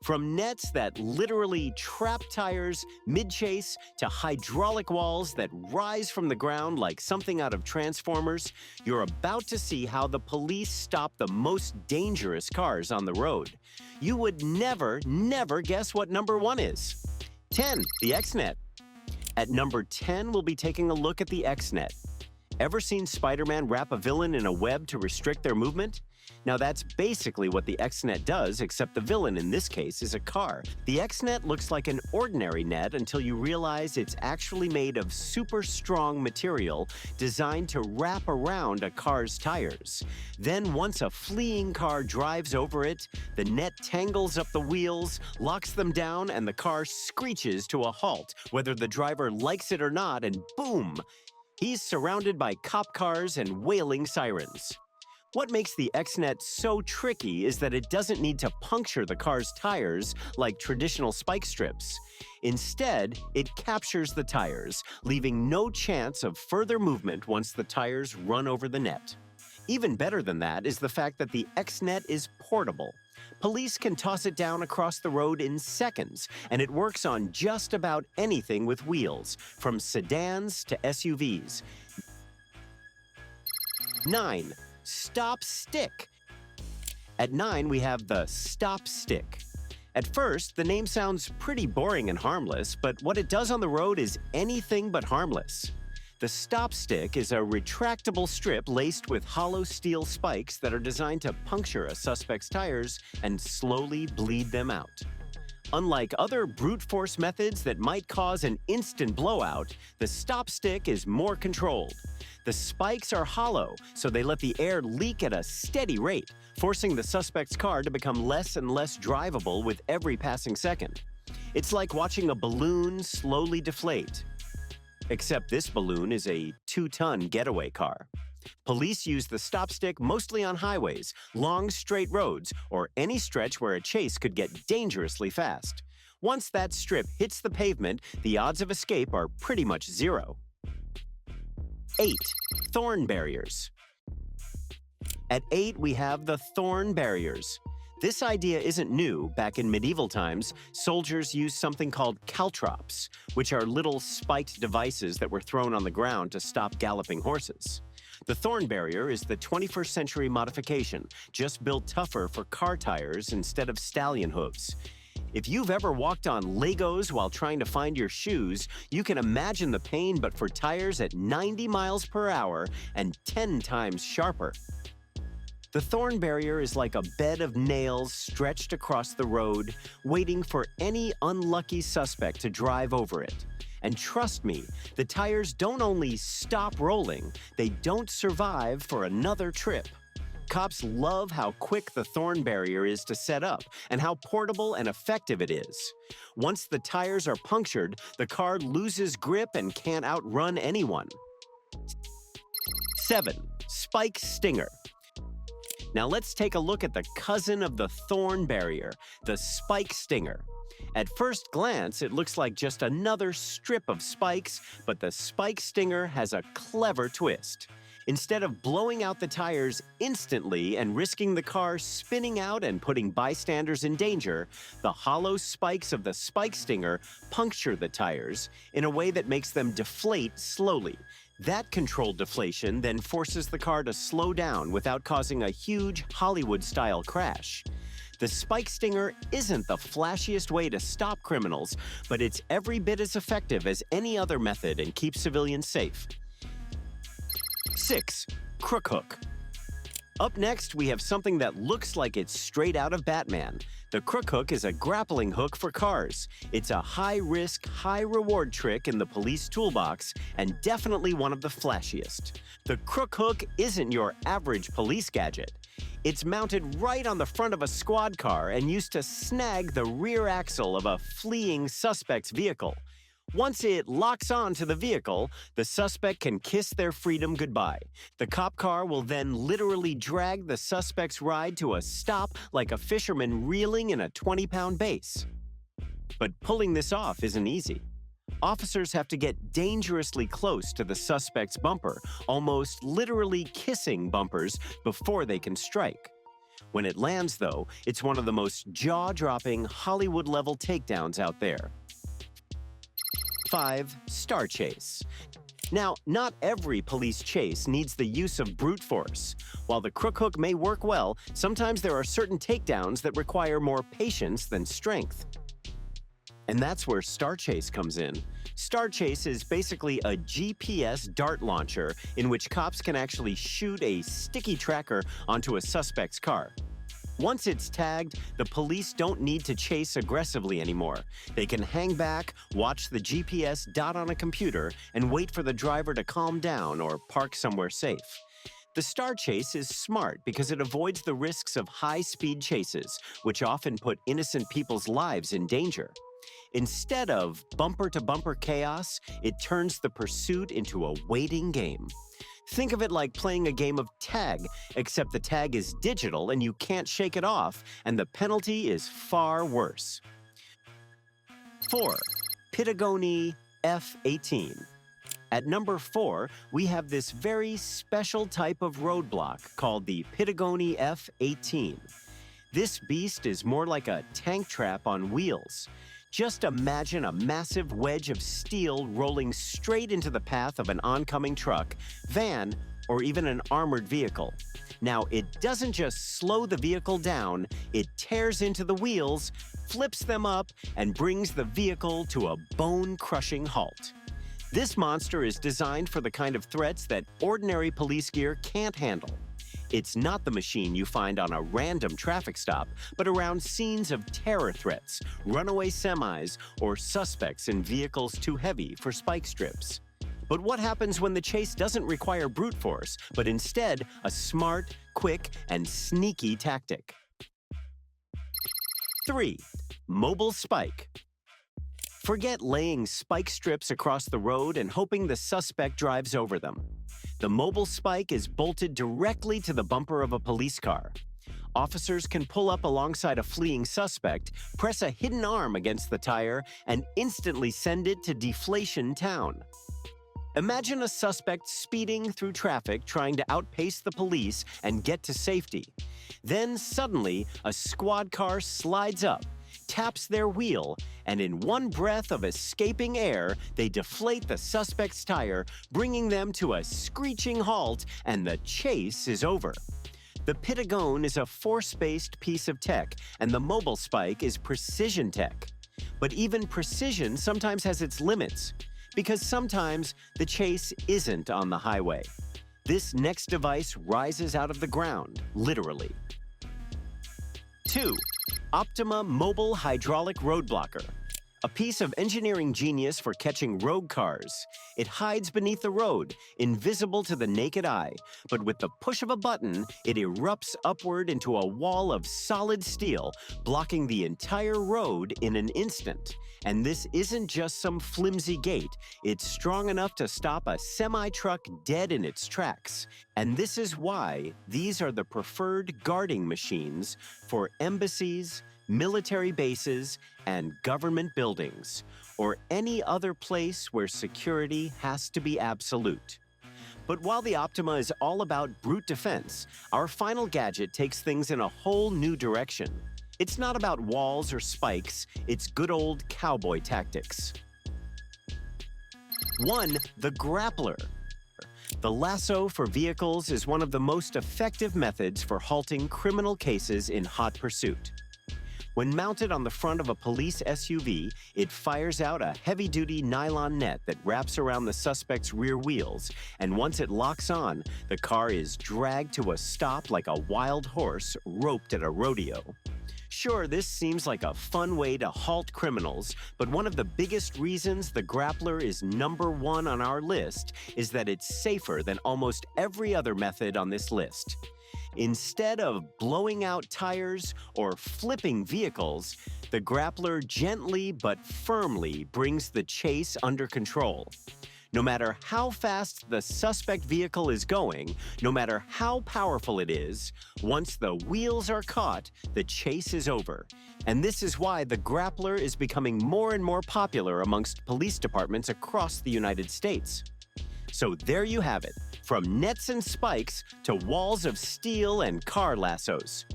From nets that literally trap tires mid-chase to hydraulic walls that rise from the ground like something out of Transformers, you're about to see how the police stop the most dangerous cars on the road. You would never guess what number 1 is. 10, the X-Net. At number 10, we'll be taking a look at the X-Net. Ever seen Spider-Man wrap a villain in a web to restrict their movement? Now that's basically what the X-Net does, except the villain in this case is a car. The X-Net looks like an ordinary net until you realize it's actually made of super strong material designed to wrap around a car's tires. Then once a fleeing car drives over it, the net tangles up the wheels, locks them down, and the car screeches to a halt, whether the driver likes it or not, and boom! He's surrounded by cop cars and wailing sirens. What makes the X-Net so tricky is that it doesn't need to puncture the car's tires like traditional spike strips. Instead, it captures the tires, leaving no chance of further movement once the tires run over the net. Even better than that is the fact that the X-Net is portable. Police can toss it down across the road in seconds, and it works on just about anything with wheels, from sedans to SUVs. 9. Stop Stick. At 9, we have the Stop Stick. At first, the name sounds pretty boring and harmless, but what it does on the road is anything but harmless. The Stop Stick is a retractable strip laced with hollow steel spikes that are designed to puncture a suspect's tires and slowly bleed them out. Unlike other brute force methods that might cause an instant blowout, the Stop Stick is more controlled. The spikes are hollow, so they let the air leak at a steady rate, forcing the suspect's car to become less and less drivable with every passing second. It's like watching a balloon slowly deflate. Except this balloon is a 2-ton getaway car. Police use the Stop Stick mostly on highways, long straight roads, or any stretch where a chase could get dangerously fast. Once that strip hits the pavement, the odds of escape are pretty much 0. 8. Thorn Barriers. At 8, we have the Thorn Barriers. This idea isn't new. Back in medieval times, soldiers used something called caltrops, which are little spiked devices that were thrown on the ground to stop galloping horses. The Thorn Barrier is the 21st century modification, just built tougher for car tires instead of stallion hooves. If you've ever walked on Legos while trying to find your shoes, you can imagine the pain but for tires at 90 miles per hour and 10 times sharper. The Thorn Barrier is like a bed of nails stretched across the road, waiting for any unlucky suspect to drive over it. And trust me, the tires don't only stop rolling, they don't survive for another trip. Cops love how quick the Thorn Barrier is to set up and how portable and effective it is. Once the tires are punctured, the car loses grip and can't outrun anyone. 7. Spike Stinger. Now let's take a look at the cousin of the Thorn Barrier, the Spike Stinger. At first glance, it looks like just another strip of spikes, but the Spike Stinger has a clever twist. Instead of blowing out the tires instantly and risking the car spinning out and putting bystanders in danger, the hollow spikes of the Spike Stinger puncture the tires in a way that makes them deflate slowly. That controlled deflation then forces the car to slow down without causing a huge Hollywood-style crash. The Spike Stinger isn't the flashiest way to stop criminals, but it's every bit as effective as any other method and keeps civilians safe. 6. CrookHook. Up next, we have something that looks like it's straight out of Batman. The CrookHook is a grappling hook for cars. It's a high-risk, high-reward trick in the police toolbox and definitely one of the flashiest. The CrookHook isn't your average police gadget. It's mounted right on the front of a squad car and used to snag the rear axle of a fleeing suspect's vehicle. Once it locks on to the vehicle, the suspect can kiss their freedom goodbye. The cop car will then literally drag the suspect's ride to a stop like a fisherman reeling in a 20-pound bass. But pulling this off isn't easy. Officers have to get dangerously close to the suspect's bumper, almost literally kissing bumpers before they can strike. When it lands, though, it's one of the most jaw-dropping, Hollywood-level takedowns out there. 5. StarChase. Now, not every police chase needs the use of brute force. While the CrookHook may work well, sometimes there are certain takedowns that require more patience than strength. And that's where StarChase comes in. StarChase is basically a GPS dart launcher in which cops can actually shoot a sticky tracker onto a suspect's car. Once it's tagged, the police don't need to chase aggressively anymore. They can hang back, watch the GPS dot on a computer, and wait for the driver to calm down or park somewhere safe. The StarChase is smart because it avoids the risks of high-speed chases, which often put innocent people's lives in danger. Instead of bumper-to-bumper chaos, it turns the pursuit into a waiting game. Think of it like playing a game of tag, except the tag is digital and you can't shake it off, and the penalty is far worse. 4. Pitagone F18. At number 4, we have this very special type of roadblock called the Pitagone F18. This beast is more like a tank trap on wheels. Just imagine a massive wedge of steel rolling straight into the path of an oncoming truck, van, or even an armored vehicle. Now, it doesn't just slow the vehicle down, it tears into the wheels, flips them up, and brings the vehicle to a bone-crushing halt. This monster is designed for the kind of threats that ordinary police gear can't handle. It's not the machine you find on a random traffic stop, but around scenes of terror threats, runaway semis, or suspects in vehicles too heavy for spike strips. But what happens when the chase doesn't require brute force, but instead a smart, quick, and sneaky tactic? 3. MobileSpike. Forget laying spike strips across the road and hoping the suspect drives over them. The MobileSpike is bolted directly to the bumper of a police car. Officers can pull up alongside a fleeing suspect, press a hidden arm against the tire, and instantly send it to Deflation Town. Imagine a suspect speeding through traffic trying to outpace the police and get to safety. Then suddenly, a squad car slides up, taps their wheel, and in one breath of escaping air, they deflate the suspect's tire, bringing them to a screeching halt, and the chase is over. The Pitagone is a force-based piece of tech, and the MobileSpike is precision tech. But even precision sometimes has its limits, because sometimes the chase isn't on the highway. This next device rises out of the ground, literally. 2. Optima Mobile Hydraulic Roadblocker. A piece of engineering genius for catching rogue cars. It hides beneath the road, invisible to the naked eye, but with the push of a button, it erupts upward into a wall of solid steel, blocking the entire road in an instant. And this isn't just some flimsy gate. It's strong enough to stop a semi-truck dead in its tracks. And this is why these are the preferred guarding machines for embassies, military bases, and government buildings, or any other place where security has to be absolute. But while the Optima is all about brute defense, our final gadget takes things in a whole new direction. It's not about walls or spikes, it's good old cowboy tactics. 1. The Grappler. The lasso for vehicles is one of the most effective methods for halting criminal cases in hot pursuit. When mounted on the front of a police SUV, it fires out a heavy-duty nylon net that wraps around the suspect's rear wheels, and once it locks on, the car is dragged to a stop like a wild horse roped at a rodeo. Sure, this seems like a fun way to halt criminals, but one of the biggest reasons the Grappler is number 1 on our list is that it's safer than almost every other method on this list. Instead of blowing out tires or flipping vehicles, the Grappler gently but firmly brings the chase under control. No matter how fast the suspect vehicle is going, no matter how powerful it is, once the wheels are caught, the chase is over. And this is why the Grappler is becoming more and more popular amongst police departments across the United States. So there you have it, from nets and spikes to walls of steel and car lassos.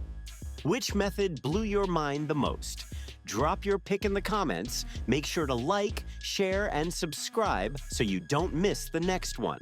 Which method blew your mind the most? Drop your pick in the comments. Make sure to like, share, and subscribe so you don't miss the next one.